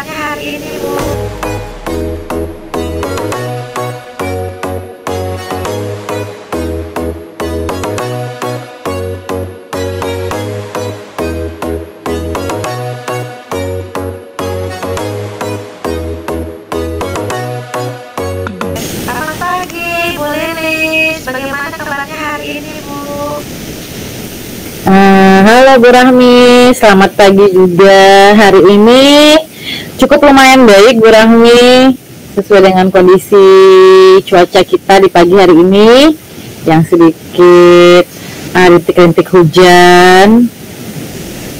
kabarnya hari ini, Bu? Selamat pagi, Bu Lilis. Bagaimana kabarnya hari ini, Bu? Halo Bu Rahmi, selamat pagi juga. Hari ini cukup lumayan baik Bu Rahmi, sesuai dengan kondisi cuaca kita di pagi hari ini yang sedikit rintik-rintik hujan.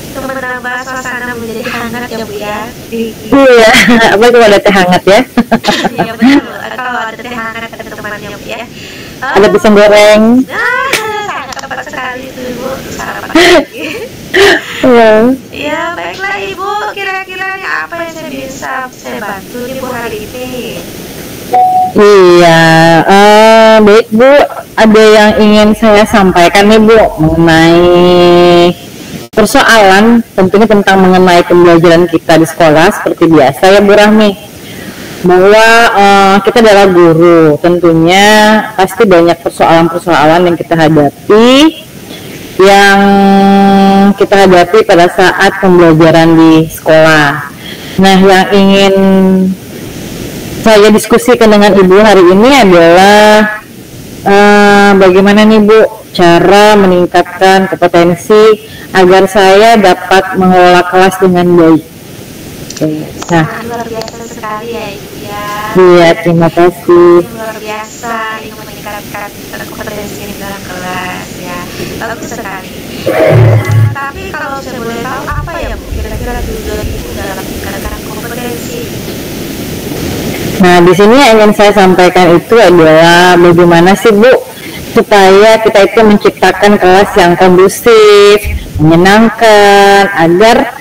Itu menambah suasana menjadi hangat ya, Bu ya. Iya, apa itu ada teh hangat ya? Iya betul. Kalau ada teh hangat ada temannya, Bu ya. Ada pisang goreng. Sangat tepat sekali itu, Bu. Sarapan pagi. Iya. Ya, baiklah Ibu. Kira-kira nih apa yang saya bantu nih Bu hari ini? Iya, baik Bu, ada yang ingin saya sampaikan nih Bu mengenai persoalan tentunya tentang mengenai pembelajaran kita di sekolah seperti biasa ya Bu Rahmi, bahwa kita adalah guru, tentunya pasti banyak persoalan-persoalan yang kita hadapi pada saat pembelajaran di sekolah. Nah, yang ingin saya diskusikan dengan Ibu hari ini adalah bagaimana nih Bu cara meningkatkan kompetensi agar saya dapat mengelola kelas dengan baik. Nah, luar biasa sekali ya Ibu ya. iya, terima kasih. Luar biasa ingin meningkatkan kompetensi di dalam kelas ya. Bagus sekali. Tapi kalau saya boleh tahu apa ya Bu kira-kira tujuan Ibu dalam meningkatkan kompetensi? Nah, di sini yang ingin saya sampaikan itu adalah bagaimana sih Bu supaya kita itu menciptakan kelas yang kondusif, menyenangkan, agar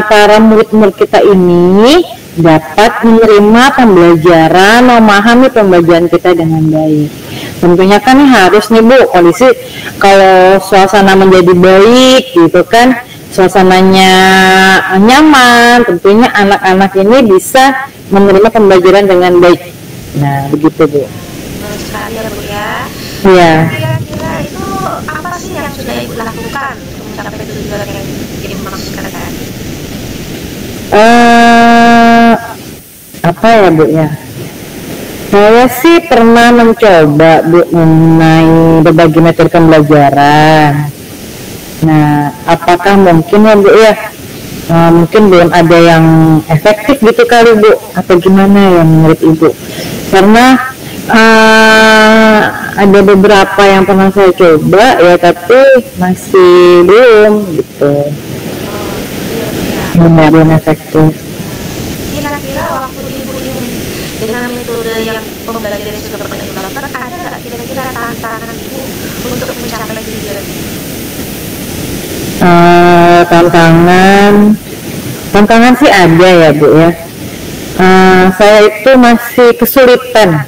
para murid-murid kita ini dapat menerima pembelajaran, memahami pembelajaran kita dengan baik. Tentunya kan harus nih Bu, kondisi kalau suasana menjadi baik gitu kan, suasananya nyaman, tentunya anak-anak ini bisa menerima pembelajaran dengan baik. Nah, begitu Bu. Betul sekali ya Bu ya. Iya. Kira-kira itu apa sih yang sudah Ibu lakukan untuk mencapai tujuan yang dimaksudkan tadi? Apa ya Bu ya? Saya sih pernah mencoba Bu mengenai berbagai metode pembelajaran. Nah, apakah mungkin ya Bu ya? Mungkin belum ada yang efektif gitu kali Bu, atau gimana ya menurut Ibu? Karena ada beberapa yang pernah saya coba ya, tapi masih belum gitu. Belum efektif. Kira-kira waktu Ibu ini dengan metode yang pembelajaran yang sudah pernah Ibu lakukan, ada nggak kira-kira tantangan Ibu untuk mencapai tujuan? Tantangan sih ada ya Bu ya. Saya itu masih kesulitan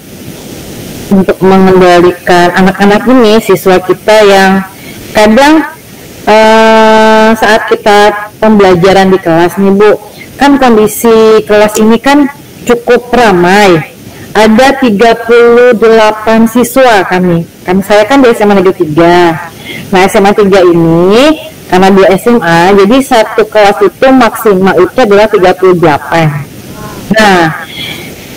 untuk mengendalikan anak-anak ini, siswa kita yang kadang saat kita pembelajaran di kelas nih Bu, kan kondisi kelas ini kan cukup ramai, ada 38 siswa saya kan di SMA Negeri 3. Nah, SMA 3 ini karena dia SMA, jadi satu kelas itu maksimal itu adalah 38. Nah,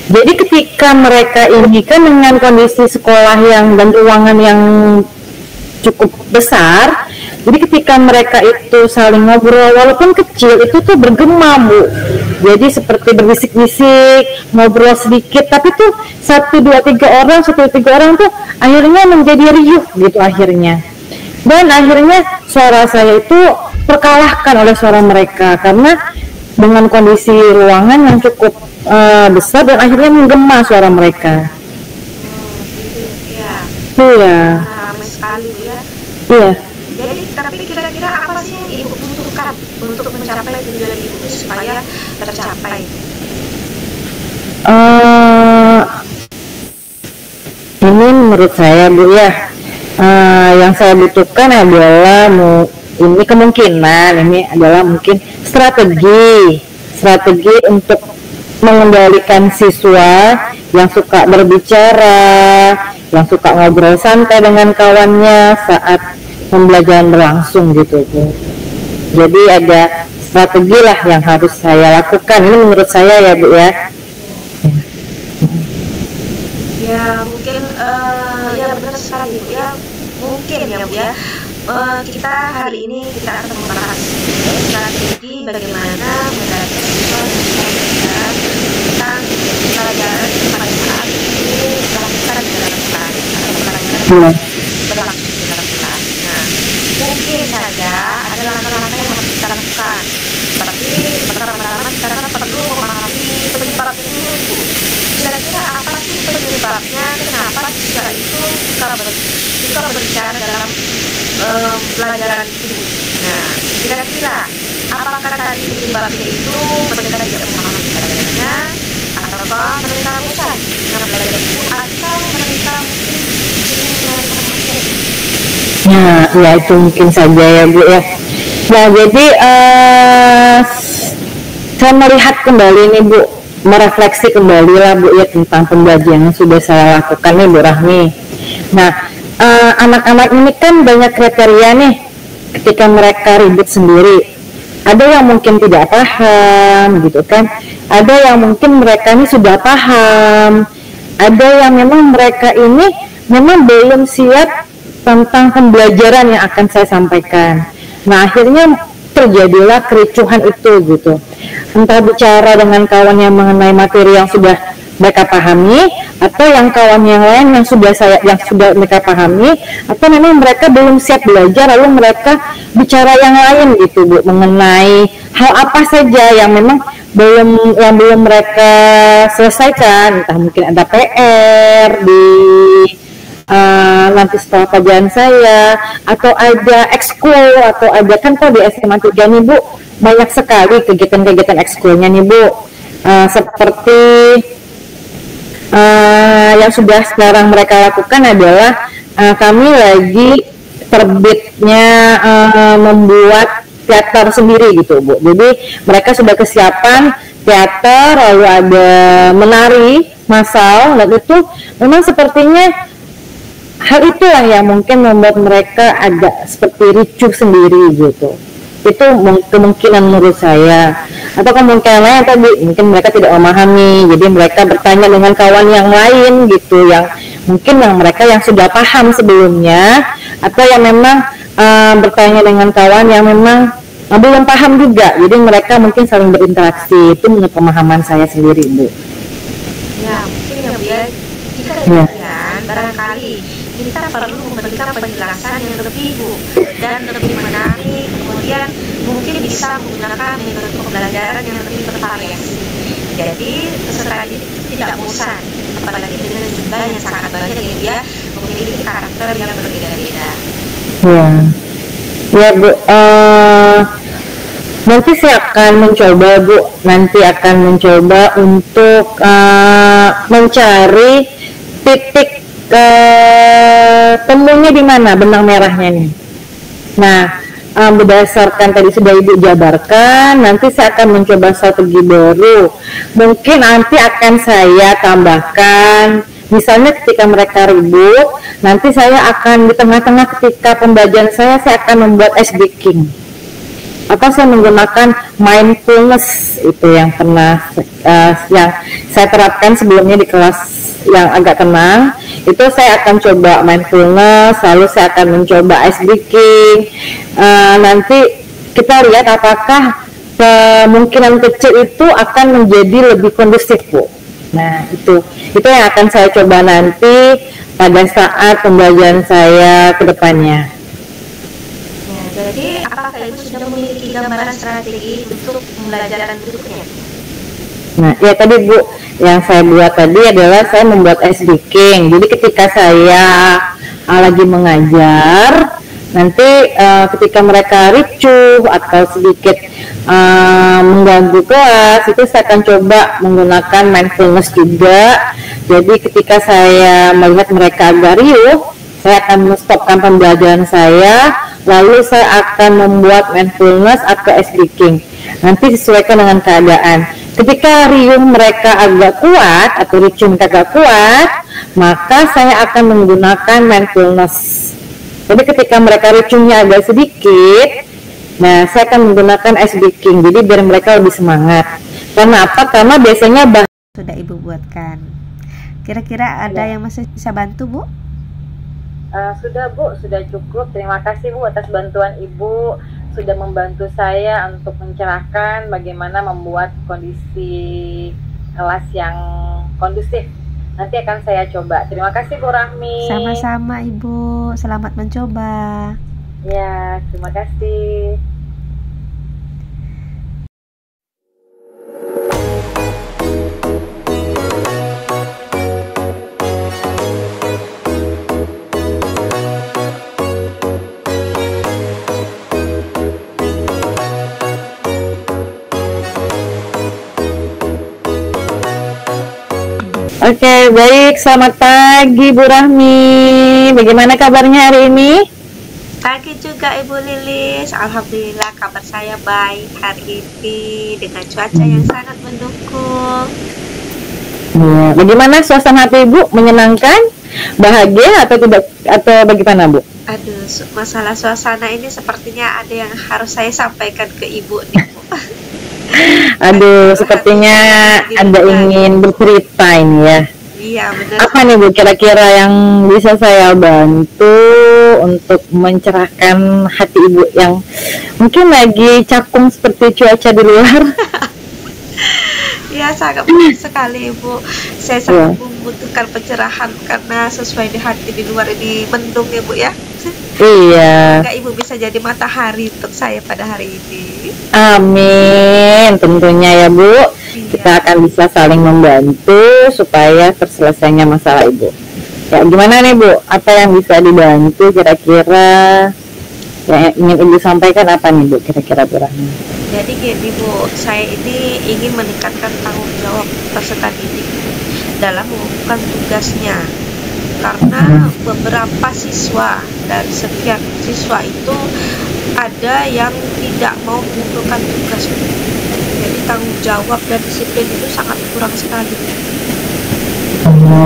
jadi ketika mereka ini kan dengan kondisi sekolah dan ruangan yang cukup besar, jadi ketika mereka itu saling ngobrol, walaupun kecil itu tuh bergema Bu. Jadi seperti berbisik-bisik, ngobrol sedikit, tapi tuh 1, 2, 3 orang tuh akhirnya menjadi riuh gitu akhirnya. Dan akhirnya suara saya itu terkalahkan oleh suara mereka karena dengan kondisi ruangan yang cukup besar dan akhirnya menggema suara mereka. Iya. Ramai sekali ya. Iya. Jadi tapi kira-kira apa sih yang Ibu butuhkan untuk mencapai tujuan Ibu supaya tercapai? Ini menurut saya Bu ya, yang saya butuhkan adalah ini adalah mungkin strategi strategi untuk mengendalikan siswa yang suka berbicara, yang suka ngobrol santai dengan kawannya saat pembelajaran berlangsung gitu Bu. Jadi ada strategi lah yang harus saya lakukan. Ini menurut saya ya Bu ya. Ya mungkin ya benar sekali Bu ya. Mungkin ya Bu ya. Kita hari ini kita akan membahas strategi bagaimana menjaga siswa tentang pelajaran pada saat ini dilakukan di dalam kelas atau pelajaran berlangsung di dalam kelas. Nah, mungkin saja ada langkah-langkah yang harus kita lakukan. Tapi pertama-tama kita perlu memahami penyebab itu. Kira-kira apa sih penyebabnya? Kenapa siswa itu suka berbicara dalam pelajaran itu? Nah, kira-kira apakah tadi penyebabnya itu mereka tidak memahami pelajarannya, atau mereka bosan dengan pelajaran itu, atau mereka Nah, ya itu mungkin saja ya Bu ya. Nah, jadi saya melihat kembali nih Bu, merefleksi kembali lah Bu ya tentang pembelajaran yang sudah saya lakukan nih Bu Rahmi. Nah, anak-anak ini kan banyak kriteria nih ketika mereka ribut sendiri. Ada yang mungkin tidak paham gitu kan, ada yang mungkin mereka ini sudah paham, ada yang memang mereka ini memang belum siap tentang pembelajaran yang akan saya sampaikan. Nah, akhirnya terjadilah kericuhan itu gitu. Entah bicara dengan kawan yang mengenai materi yang sudah mereka pahami, atau yang kawan yang lain yang sudah mereka pahami, atau memang mereka belum siap belajar lalu mereka bicara yang lain gitu Bu, mengenai hal apa saja yang memang belum mereka selesaikan. Entah mungkin ada PR di nanti setelah pelajaran saya, atau ada ekskul, atau ada kan kalau di SMA 3 nih Bu banyak sekali kegiatan-kegiatan ekskulnya nih Bu, seperti yang sudah sekarang mereka lakukan adalah kami lagi terbitnya membuat teater sendiri gitu Bu. Jadi mereka sudah kesiapan teater, lalu ada menari massal, dan itu memang sepertinya hal itulah yang mungkin membuat mereka agak seperti ricuh sendiri gitu. Itu kemungkinan menurut saya. Atau kemungkinan lain tadi, mungkin mereka tidak memahami, jadi mereka bertanya dengan kawan yang lain gitu, yang mungkin mereka yang sudah paham sebelumnya, atau yang memang bertanya dengan kawan yang memang belum paham juga, jadi mereka mungkin saling berinteraksi. Itu menurut pemahaman saya sendiri Bu. Ya mungkin ya Bu ya. Jika demikian barangkali kita perlu memberikan penjelasan yang lebih Bu dan lebih menarik, kemudian mungkin bisa menggunakan metode pembelajaran yang lebih bervariasi. Jadi peserta didik tidak bosan, apalagi dengan jumlah yang sangat banyak yang dia memiliki karakter yang berbeda-beda. Ya Bu, nanti saya akan mencoba Bu, untuk mencari titik temunya di mana benang merahnya nih. Nah, berdasarkan tadi sudah Ibu jabarkan, nanti saya akan mencoba strategi baru. Mungkin nanti akan saya tambahkan, misalnya ketika mereka ribut, nanti saya akan di tengah-tengah ketika pembelajaran saya akan membuat ice breaking. Atau saya menggunakan mindfulness, itu yang pernah yang saya terapkan sebelumnya di kelas yang agak tenang. Itu saya akan coba mindfulness, lalu saya akan mencoba ice breaking. Nanti kita lihat apakah kemungkinan kecil itu akan menjadi lebih kondusif Bu. Nah itu yang akan saya coba nanti pada saat pembelajaran saya ke depannya. Jadi apakah Ibu sudah memiliki gambaran strategi untuk pembelajaran berikutnya? Nah ya tadi Bu, yang saya buat tadi adalah saya membuat ice breaking. Jadi ketika saya lagi mengajar, nanti ketika mereka ricuh atau sedikit mengganggu kelas, itu saya akan coba menggunakan mindfulness juga. Jadi ketika saya melihat mereka agak riuh, saya akan menstopkan pembelajaran saya, lalu saya akan membuat mindfulness atau ice breaking. Nanti disesuaikan dengan keadaan. Ketika riuh mereka agak kuat atau ricuh mereka agak kuat, maka saya akan menggunakan mindfulness. Jadi ketika mereka ricuhnya agak sedikit, nah saya akan menggunakan ice breaking. Jadi biar mereka lebih semangat. Karena apa? Karena biasanya sudah Ibu buatkan. Kira-kira ada yang masih bisa bantu, Bu? Sudah Bu, sudah cukup. Terima kasih Bu atas bantuan Ibu, sudah membantu saya untuk mencerahkan bagaimana membuat kondisi kelas yang kondusif. Nanti akan saya coba. Terima kasih Bu Rahmi. Sama-sama Ibu, selamat mencoba. Ya, terima kasih. Oke, baik. Selamat pagi Bu Rahmi. Bagaimana kabarnya hari ini? Pagi juga Ibu Lilis. Alhamdulillah kabar saya baik hari ini dengan cuaca yang sangat mendukung. Ya, bagaimana suasana hati Ibu? Menyenangkan? Bahagia atau tidak, atau bagaimana Bu? Aduh, masalah suasana ini sepertinya ada yang harus saya sampaikan ke Ibu nih Bu. Aduh, sepertinya Anda ingin bercerita ini ya. Iya, benar. Apa nih Bu kira-kira yang bisa saya bantu untuk mencerahkan hati Ibu yang mungkin lagi cakung seperti cuaca di luar? Ya, sangat benar sekali Ibu. Saya sangat membutuhkan pencerahan karena sesuai di hati di luar ini mendung ya Bu ya. Iya. Semoga Ibu bisa jadi matahari untuk saya pada hari ini. Amin, tentunya ya Bu. Iya. Kita akan bisa saling membantu supaya terselesainya masalah Ibu. Ya, gimana nih Bu? Apa yang bisa dibantu kira-kira? Yang ingin Ibu sampaikan apa nih Bu? Kira-kira Bu Rahmi? Jadi gini Bu, saya ini ingin meningkatkan tanggung jawab peserta didik dalam mengumpulkan tugasnya. Karena beberapa siswa dari sekian siswa itu ada yang tidak mau mengumpulkan tugas. Jadi tanggung jawab dan disiplin itu sangat kurang sekali.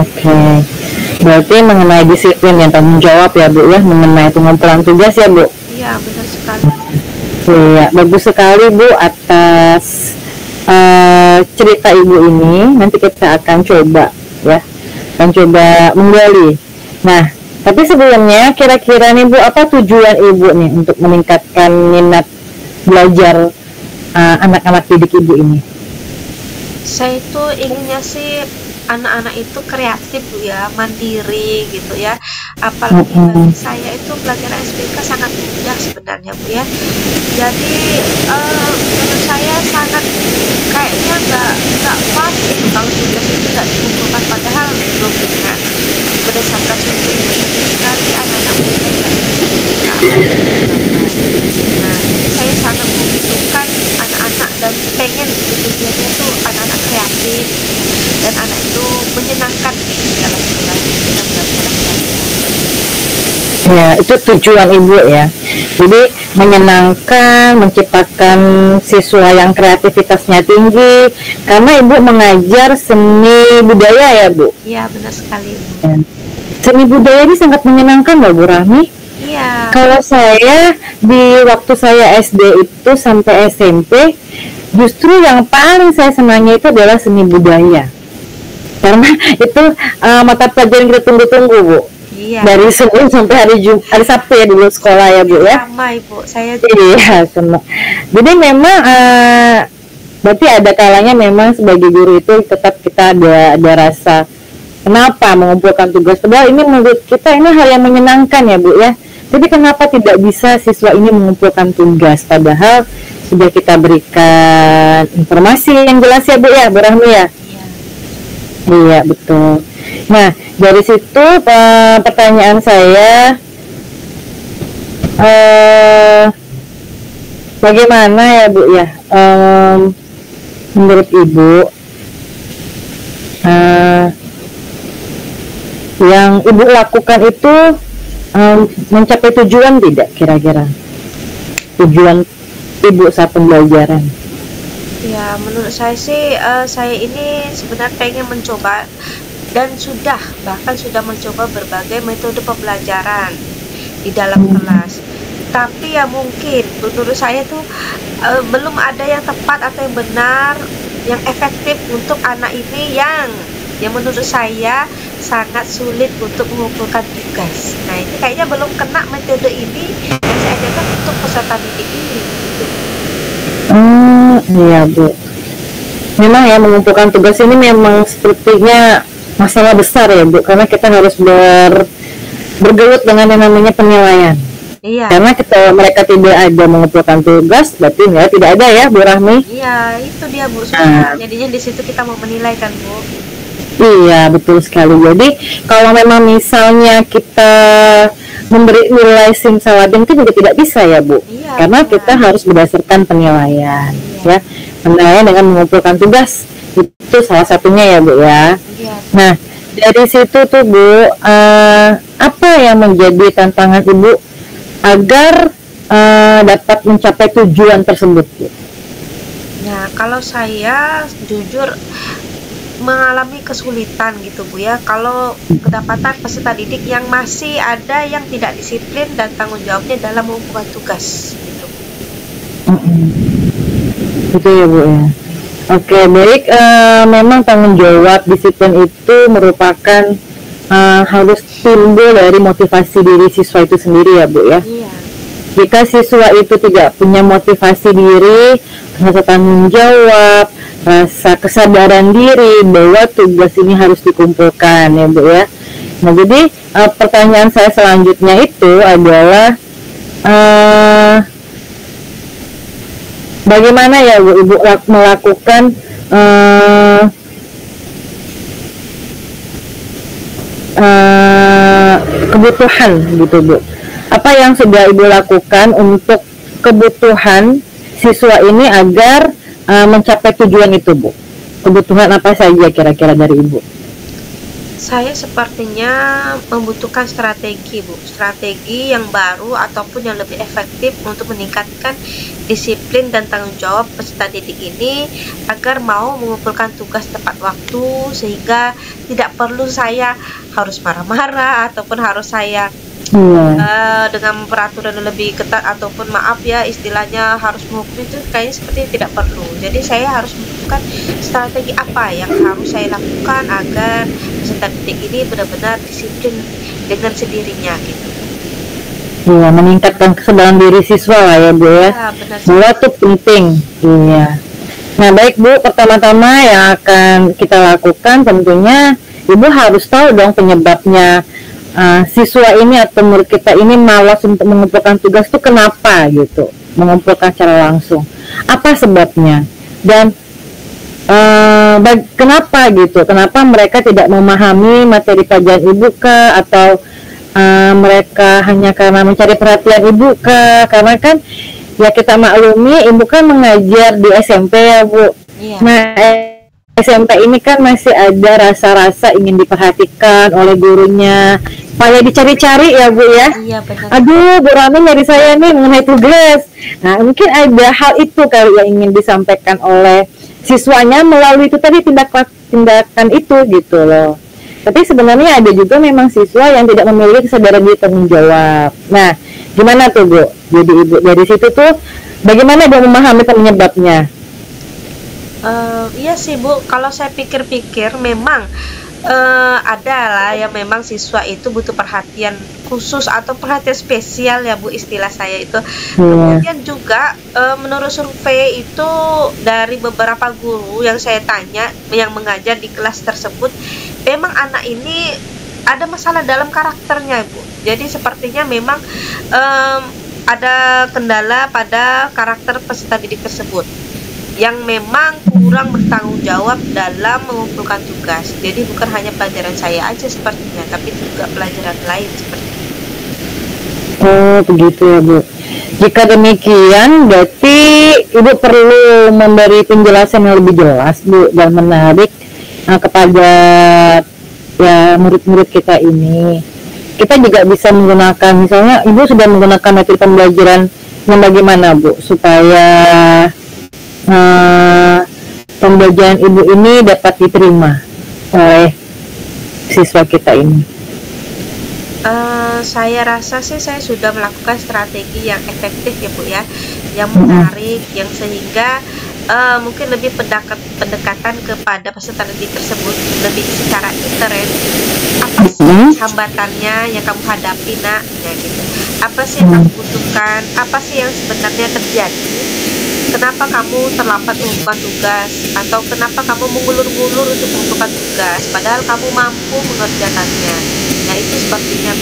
Oke. Berarti mengenai disiplin dan tanggung jawab ya Bu ya, mengenai pengumpulan tugas ya Bu? Iya, benar sekali. Iya, bagus sekali Bu atas cerita Ibu ini. Nanti kita akan coba ya, akan coba menggali. Nah, tapi sebelumnya kira-kira nih Bu, apa tujuan Ibu nih untuk meningkatkan minat belajar anak-anak didik Ibu ini? Saya itu inginnya sih anak-anak itu kreatif Bu ya, mandiri gitu ya. Apalagi bagi saya itu belajar SPK sangat mudah sebenarnya Bu ya. Jadi menurut saya sangat kayaknya nggak pas gitu kalau tugas itu nggak dikumpulkan, padahal belum dengan berdasarkan survei banyak sekali anak-anak muda yang nah, jadi saya sangat membutuhkan anak-anak dan pengen tujuannya tuh anak-anak kreatif dan anak itu menyenangkan dalam belajar. Ya, itu tujuan Ibu ya. Jadi menyenangkan, menciptakan siswa yang kreativitasnya tinggi. Karena Ibu mengajar seni budaya ya Bu? Iya, benar sekali. Ya. Seni budaya ini sangat menyenangkan loh Bu Rahmi. Iya. Kalau saya di waktu saya SD itu sampai SMP, justru yang paling saya senangi itu adalah seni budaya. Karena itu mata pelajaran kita tunggu-tunggu Bu. Iya. Dari Senin sampai hari Sabtu ya dulu sekolah ya Bu ya. Sama Ibu, saya Iya, sama. Jadi memang berarti ada kalanya memang sebagai guru itu tetap kita ada rasa kenapa mengumpulkan tugas. Padahal ini menurut kita ini hal yang menyenangkan ya Bu ya. Jadi kenapa tidak bisa siswa ini mengumpulkan tugas padahal sudah kita berikan informasi yang jelas ya Bu ya, Bu Rahmi ya. Iya. Iya, betul. Nah, dari situ pertanyaan saya, bagaimana ya Bu ya, menurut Ibu, yang Ibu lakukan itu mencapai tujuan tidak kira-kira? Tujuan ibu saat pembelajaran? Ya, menurut saya sih, saya ini sebenarnya pengen mencoba dan bahkan sudah mencoba berbagai metode pembelajaran di dalam kelas. Tapi ya mungkin menurut saya tuh belum ada yang tepat atau yang benar, yang efektif untuk anak ini yang menurut saya sangat sulit untuk mengumpulkan tugas. Nah, ini kayaknya belum kena metode ini yang saya ajarkan untuk peserta didik ini. Gitu. Iya Bu. Memang ya mengumpulkan tugas ini memang sepertinya masalah besar ya Bu, karena kita harus bergelut dengan yang namanya penilaian. Iya. Karena mereka tidak ada mengumpulkan tugas, berarti tidak ada ya Bu Rahmi? Iya, itu dia Bu. Jadinya di situ kita mau menilai kan Bu. Iya, betul sekali. Jadi kalau memang misalnya kita memberi nilai simsalabim itu juga tidak bisa ya Bu, karena kita harus berdasarkan penilaian, ya, penilaian dengan mengumpulkan tugas itu salah satunya ya Bu ya. Nah, dari situ tuh Bu, apa yang menjadi tantangan Ibu agar dapat mencapai tujuan tersebut Bu? Nah, kalau saya jujur mengalami kesulitan gitu Bu ya, kalau kedapatan peserta didik yang masih ada yang tidak disiplin dan tanggung jawabnya dalam mengumpulkan tugas gitu. Gitu ya Bu ya. Oke, baik. Memang tanggung jawab disiplin itu merupakan harus timbul dari motivasi diri siswa itu sendiri ya Bu ya. Iya. Jika siswa itu tidak punya motivasi diri, rasa tanggung jawab, rasa kesadaran diri bahwa tugas ini harus dikumpulkan ya Bu ya. Nah, jadi pertanyaan saya selanjutnya itu adalah bagaimana ya Bu Ibu melakukan kebutuhan gitu Bu. Apa yang sudah Ibu lakukan untuk kebutuhan siswa ini agar mencapai tujuan itu Bu? Kebutuhan apa saja kira-kira dari Ibu? Saya sepertinya membutuhkan strategi Bu, strategi yang baru ataupun yang lebih efektif untuk meningkatkan disiplin dan tanggung jawab peserta didik ini agar mau mengumpulkan tugas tepat waktu, sehingga tidak perlu saya harus marah-marah ataupun harus saya dengan peraturan yang lebih ketat ataupun maaf ya istilahnya harus menghukum, itu kayaknya seperti tidak perlu. Jadi saya harus membutuhkan strategi apa yang harus saya lakukan agar peserta didik ini benar-benar disiplin dengan sendirinya gitu. Iya, meningkatkan kesadaran diri siswa lah ya Bu ya. Bahwa itu penting. Iya. Nah baik Bu, pertama-tama yang akan kita lakukan tentunya Ibu harus tahu dong penyebabnya siswa ini atau murid kita ini malas untuk mengumpulkan tugas itu kenapa gitu, mengumpulkan secara langsung, apa sebabnya dan kenapa gitu, kenapa mereka tidak memahami materi pelajaran Ibu kah, atau mereka hanya karena mencari perhatian Ibu kah? Karena kan ya kita maklumi Ibu kan mengajar di SMP ya Bu. Nah SMP ini kan masih ada rasa-rasa ingin diperhatikan oleh gurunya, supaya dicari-cari ya Bu ya. Iya benar. Aduh Bu Rami nyari saya nih mengenai tugas. Nah mungkin ada hal itu kali yang ingin disampaikan oleh siswanya melalui itu tadi tindakan itu gitu loh. Tapi sebenarnya ada juga memang siswa yang tidak memiliki kesadaran diri tanggung jawab. Nah gimana tuh Bu? Jadi Ibu dari situ tuh bagaimana Ibu memahami penyebabnya? Iya sih Bu, kalau saya pikir-pikir memang ada lah yang memang siswa itu butuh perhatian khusus atau perhatian spesial ya Bu, istilah saya itu. Kemudian juga menurut survei itu dari beberapa guru yang saya tanya yang mengajar di kelas tersebut, memang anak ini ada masalah dalam karakternya Bu. Jadi sepertinya memang ada kendala pada karakter peserta didik tersebut yang memang kurang bertanggung jawab dalam mengumpulkan tugas. Jadi bukan hanya pelajaran saya aja sepertinya, tapi juga pelajaran lain seperti itu. Oh begitu ya Bu. Jika demikian berarti Ibu perlu memberi penjelasan yang lebih jelas Bu dan menarik kepada ya murid-murid kita ini. kita juga bisa menggunakan, misalnya ibu sudah menggunakan metode pembelajaran yang bagaimana Bu supaya pembelajaran ibu ini dapat diterima oleh siswa kita ini? Saya rasa sih saya sudah melakukan strategi yang efektif ya Bu ya, yang menarik, yang sehingga mungkin lebih pendekatan kepada peserta didik tersebut lebih secara intern. Apa sih hambatannya yang kamu hadapi nak? Ya gitu. Apa sih yang kamu butuhkan? Apa sih yang sebenarnya terjadi? Kenapa kamu terlambat mengumpulkan tugas? Atau kenapa kamu mengulur-ngulur untuk mengumpulkan tugas? Padahal kamu mampu mengerjakannya. Nah itu sepertinya.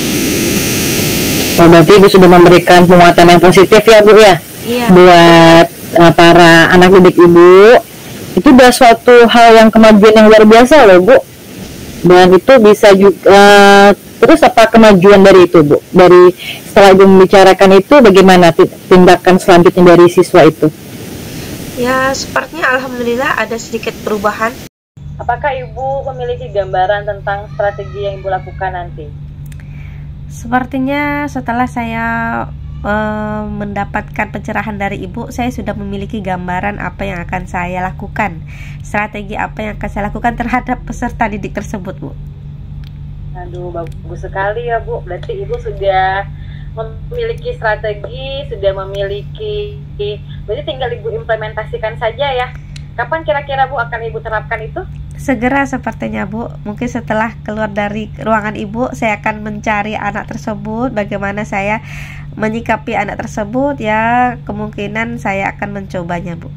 Oh, berarti ibu sudah memberikan penguatan yang positif ya Bu ya? Iya. Buat para anak didik ibu. Itu udah suatu hal yang kemajuan yang luar biasa loh Bu. Dan itu bisa juga terus apa kemajuan dari itu Bu? Dari setelah ibu membicarakan itu, bagaimana tindakan selanjutnya dari siswa itu? Ya sepertinya alhamdulillah ada sedikit perubahan. Apakah ibu memiliki gambaran tentang strategi yang ibu lakukan nanti? Sepertinya setelah saya mendapatkan pencerahan dari ibu, saya sudah memiliki gambaran apa yang akan saya lakukan, strategi apa yang akan saya lakukan terhadap peserta didik tersebut Bu. Aduh, bagus sekali ya Bu. Berarti ibu sudah memiliki strategi, sudah memiliki, berarti tinggal ibu implementasikan saja ya. Kapan kira-kira Bu akan ibu terapkan itu? Segera sepertinya Bu. Mungkin setelah keluar dari ruangan ibu, saya akan mencari anak tersebut, bagaimana saya menyikapi anak tersebut ya, kemungkinan saya akan mencobanya Bu.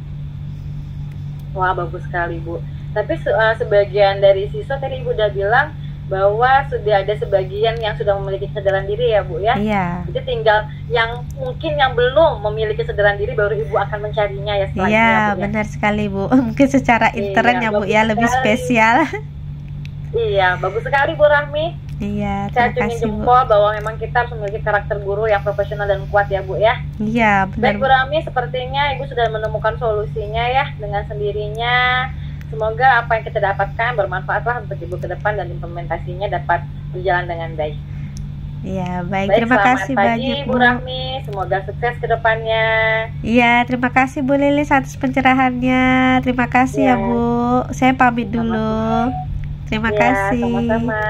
Wah, bagus sekali Bu. Tapi sebagian dari siswa tadi ibu udah bilang bahwa sudah ada sebagian yang sudah memiliki kesadaran diri ya Bu ya. Iya. Jadi tinggal yang mungkin yang belum memiliki kesadaran diri baru ibu akan mencarinya ya setelahnya. Iya, Bu, ya? benar sekali Bu. Mungkin secara intern ya Bu ya, lebih spesial. Iya, bagus sekali Bu Rahmi. Iya, saya terima acungin kasih Bu. jempol bahwa memang kita harus memiliki karakter guru yang profesional dan kuat ya Bu ya. Iya, benar. Baik Bu Rahmi, sepertinya ibu sudah menemukan solusinya ya dengan sendirinya. Semoga apa yang kita dapatkan bermanfaatlah untuk ibu ke depan dan implementasinya dapat berjalan dengan baik. Iya, baik. Terima kasih banyak Bu Rahmi, semoga sukses ke depannya. Iya, terima kasih Bu Lilis atas pencerahannya. Terima kasih ya Bu. Saya pamit dulu. Terima kasih. Sama-sama.